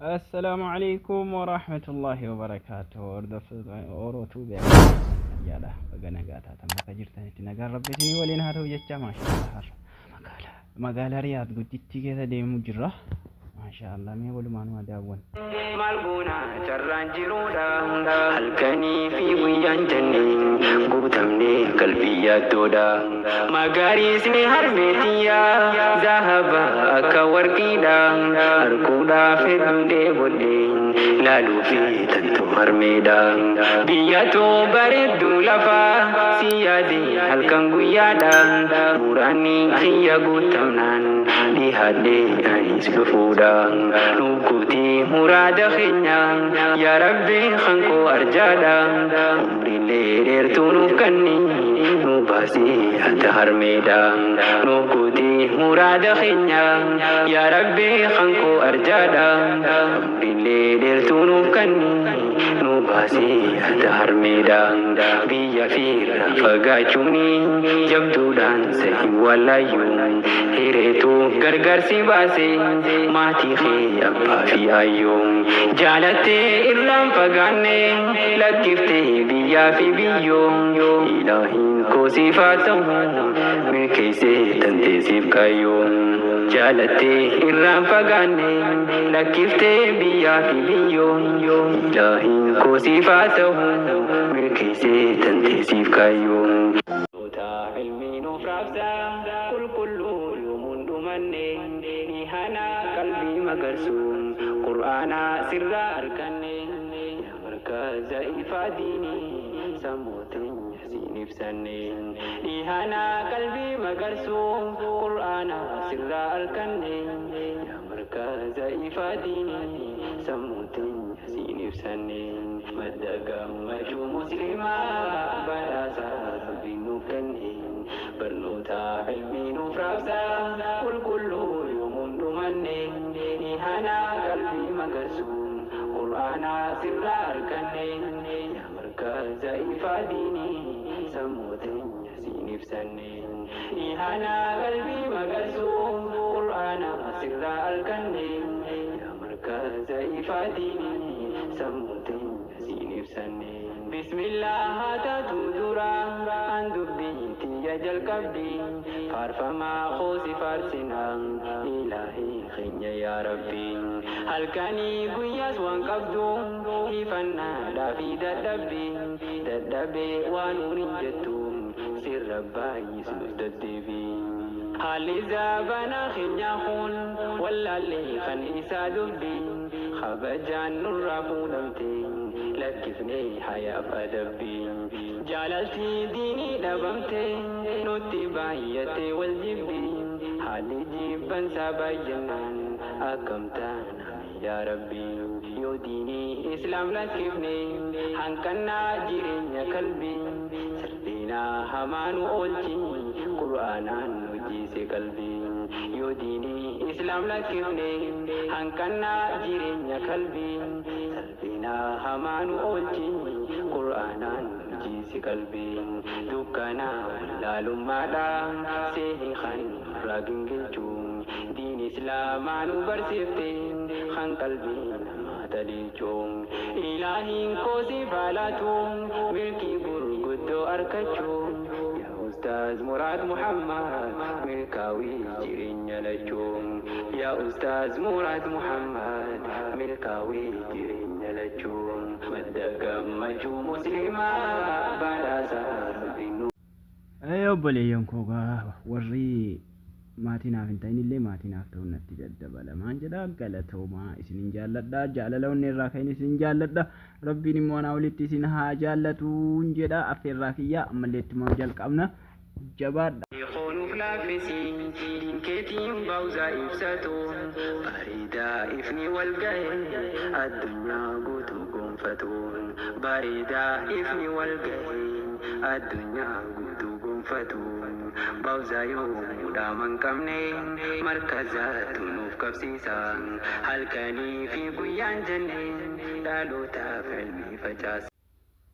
السلام عليكم ورحمة الله وبركاته. وردف أوروتو بيا يلا بقنا قاتا تما كجرتني تنقر ربتني ولينها توجتش ما شاء الله. مقالة رياض قلت كذا دي مجرة ما شاء الله مي ولو ما نوا داون مالبونا جران جرودا هلكني في ويان جني قوتمني قلبي يدودا مغاريسني هرمتيا ذهبا أكا ورقيدا أركودا في دودي بودي لالو في تنتو هرميدا بياتو بريدو لفا سيادي هلكن قيادا مراني خيا قوتمنان di hade anis lufuda nukuti murada khinya ya rabbi khanko arjada umri lerer tunuf kanni nubasi atahar meda nukuti murada khinya ya rabbi khanko arjada umri lerer tunuf kanni nubasi atahar meda biya fir fagachuni jabdudan sahi walayu hiretu gargar si base mati khi abba fi ayum jalate irlam pagane lakifte biya fi biyum ilahin ko sifatuhu min kaise tante sif kayum jalate irlam pagane lakifte biya fi biyum ilahin ko sifatuhu min kaise tante sif kayum ta ilmi no frafsa kullu nihana kalbi magarsun Qur'ana sirra arkanne ya markaza ifadini samutin sinif sanne nihana kalbi magarsun Qur'ana sirra arkanne ya markaza ifadini samutin sinif sanne madagam maju muslima barasa binu kanne bernuta ilmi nufrasa kullu nihana kalbi magasum Qur'ana sirra arkanne ya markaza ifadini samutin sinif sanne nihana kalbi magasum Qur'ana sirra arkanne ya markaza ifadini samutin sinif sanne bismillah tatudura andubinti ya jalkabdi farfama khosi farsinang ilahi khinya ya rabbi halkani guyas wan qabdu hifanna dafi daddabe wa nurin jatum sir rabbi sudaddevi haliza bana khinya khun wallali khan isadubbi khabajan nurafudamti lakifni haya fadabbi jalalti dini dabamte nuti bayyate wal jibbi hali jibban sabayyanan akamtan ya rabbi yo dini islam lakifni hankanna jirenya kalbi sardina hamanu olchi qur'anan nujise kalbi yo dini islam lakifni hankanna jirenya kalbi sardina hamanu olchi qur'anan jisi kalbi dukana lalumada sehi khan ragin gilchum din islamanu barsifte khan kalbi matalichum ilahin ko sifalatum milki gurguddo arkachum ya ustaz murad muhammad milkawi jirinya lachum ya ustaz murad muhammad milkawi jirinya lachum madagam maju muslima ayo baleeyyan koogaa warri maatinaaf hin ta'inillee maatinaaf ta'uu natti daddabalamaan jedha galatoomaa isinin jaalladha jaalalaawwan irraa kan isin jaalladha rabbiin immoo anaa walitti isin haa jaallatuun jedha affeerraa kiyyaa ammallee ittuma jalqabna jabaadha. يخونوف لافسين كيتيم باوزا إفساتون باريدا إفني والقاي الدنيا قوتو قنفتون باريدا إفني والقاي الدنيا قوتو قنفتون باوزا يوم دامن كمني مركزات نوف كبسيسان هلكني في قيان جنين دالو تافعلمي فجاس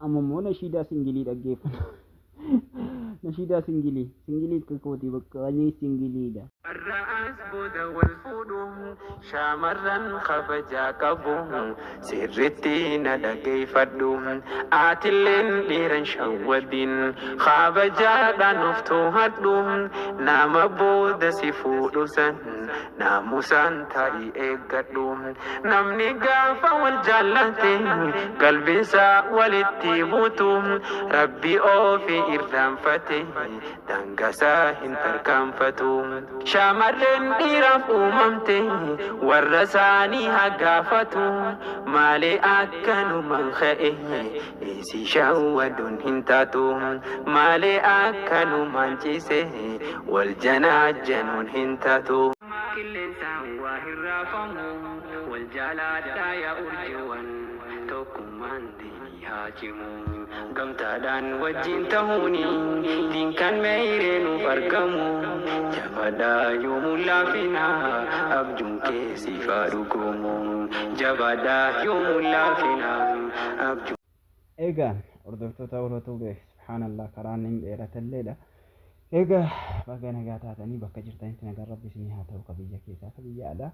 أممونا شيدا سنجلي دقيفنا nashiida singilii kooti bakka ani singiliidha. الرأس بود والفود شامرا خبجا قبو سرتين دقي فدو آتلين ديرن شودين خابجا دانفتو هدو نام بود سفود سن ناموسان تاي اقدو نمني قافا والجالتي قلبي سا والاتيبوتو ربي اوفي إردام فتي دنقسا هنتركام فتو شامرين ديراف أممتي ورساني هقافتو مالي أكنو من خئه إيسي شاودون هنتاتو مالي أكنو من جيسه والجناج جنون هنتاتو كل إنسان واهر رافمو والجالات يا أرجوان توكم من ديني هاجمو gamtaadhaan wajjin tahuuni diinkaan meeyreenuu argamu jabaadhaa yoomuu laafinaa abjuun keessiifaa dhugumu jabaadhaa yoomuu laafinaa abjuun. Egaa hordoftoota warra subhaanallah karaan hin dheeratalleedha. Egaa baga nagaa taatanii bakka jirtanitti nagaan rabbi isinii haa ta'u kabiyya keessaa kabiyya alaa.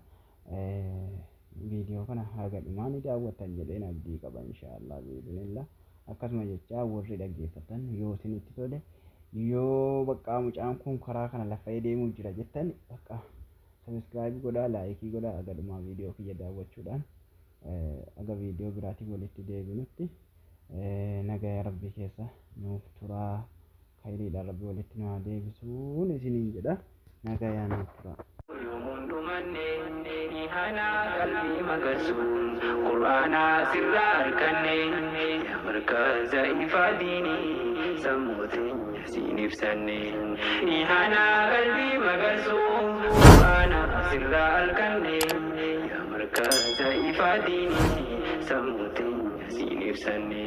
Viidiyoo kana haga dhumaanii daawwattan jedheen abdii qaba inshaallah biidhnillah. Akkasuma jecha warri dhaggeeffatan yoo isinitti tole yoo bakka mucaan kun karaa kana lafa deemuu jira jettan bakka subscribe godhaa laayikii godhaa aga dhumaa viidiyoo kiyya daawwachuudhaan aga viidiyoo biraatiin walitti deebinutti nagaa rabbi keessa nuuf turaa khayriidhaan rabbi walitti nu haa deebisuun isiniin jedha nagaa nuuf turaa. Hana qalbii magarsuun qur'aana sirraa harkanne yaa markaza ifaa diinii sammuu teenya siin ibsanne. Hana qalbii magarsuun qur'aana sirraa harkanne yaa markaza ifaa diinii sammuu teenya siin ibsanne.